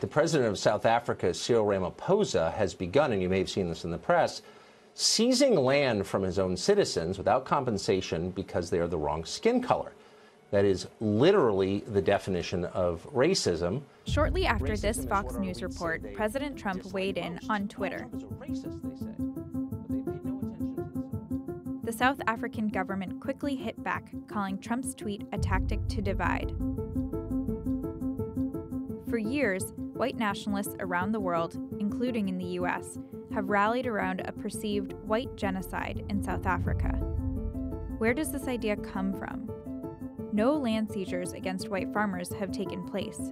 The president of South Africa, Cyril Ramaphosa, has begun, and you may have seen this in the press, seizing land from his own citizens without compensation because they are the wrong skin color. That is literally the definition of racism. Shortly after this Fox News report, President Trump weighed in on Twitter. The South African government quickly hit back, calling Trump's tweet a tactic to divide. For years, white nationalists around the world, including in the U.S., have rallied around a perceived white genocide in South Africa. Where does this idea come from? No land seizures against white farmers have taken place.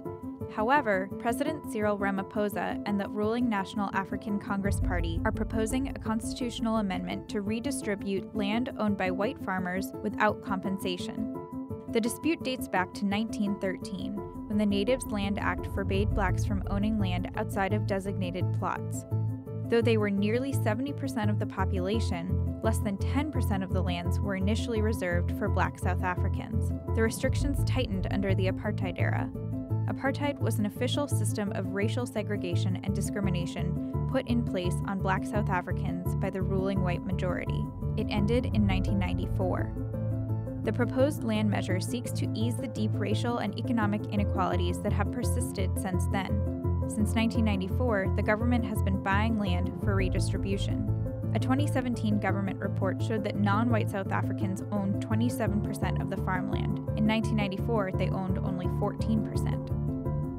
However, President Cyril Ramaphosa and the ruling National African Congress Party are proposing a constitutional amendment to redistribute land owned by white farmers without compensation. The dispute dates back to 1913, when the Natives Land Act forbade blacks from owning land outside of designated plots. Though they were nearly 70% of the population, less than 10% of the lands were initially reserved for black South Africans. The restrictions tightened under the apartheid era. Apartheid was an official system of racial segregation and discrimination put in place on black South Africans by the ruling white majority. It ended in 1994. The proposed land measure seeks to ease the deep racial and economic inequalities that have persisted since then. Since 1994, the government has been buying land for redistribution. A 2017 government report showed that non-white South Africans owned 27% of the farmland. In 1994, they owned only 14%.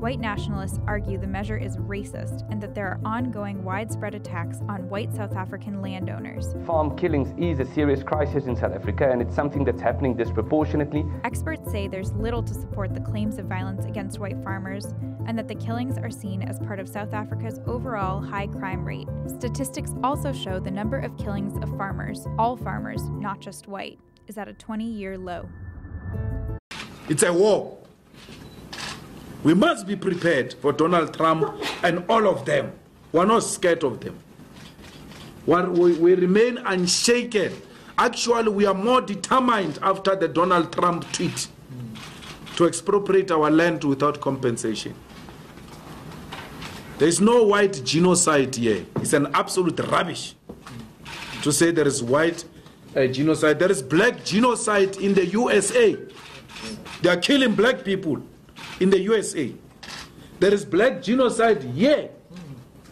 White nationalists argue the measure is racist and that there are ongoing widespread attacks on white South African landowners. Farm killings is a serious crisis in South Africa, and it's something that's happening disproportionately. Experts say there's little to support the claims of violence against white farmers, and that the killings are seen as part of South Africa's overall high crime rate. Statistics also show the number of killings of farmers, all farmers, not just white, is at a 20-year low. It's a war. We must be prepared for Donald Trump and all of them. We're not scared of them. We remain unshaken. Actually, we are more determined after the Donald Trump tweet to expropriate our land without compensation. There is no white genocide here. It's an absolute rubbish to say there is white genocide. There is black genocide in the USA. They are killing black people in the USA. There is black genocide here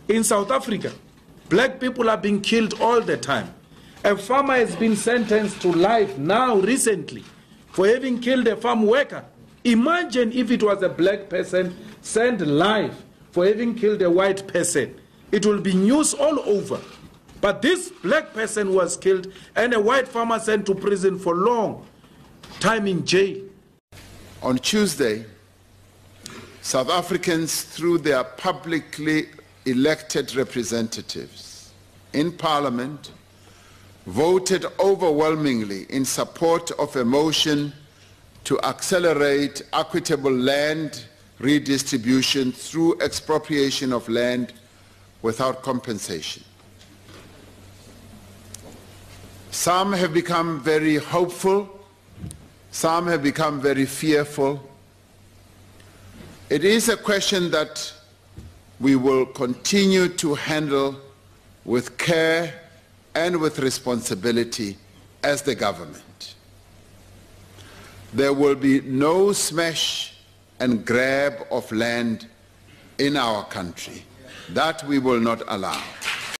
in South Africa. Black people are being killed all the time. A farmer has been sentenced to life now recently for having killed a farm worker. Imagine if it was a black person sent life for having killed a white person. It will be news all over. But this black person was killed and a white farmer sent to prison for long time in jail. On Tuesday, South Africans, through their publicly elected representatives in Parliament, voted overwhelmingly in support of a motion to accelerate equitable land redistribution through expropriation of land without compensation. Some have become very hopeful, some have become very fearful. It is a question that we will continue to handle with care and with responsibility as the government. There will be no smash and grab of land in our country. That we will not allow.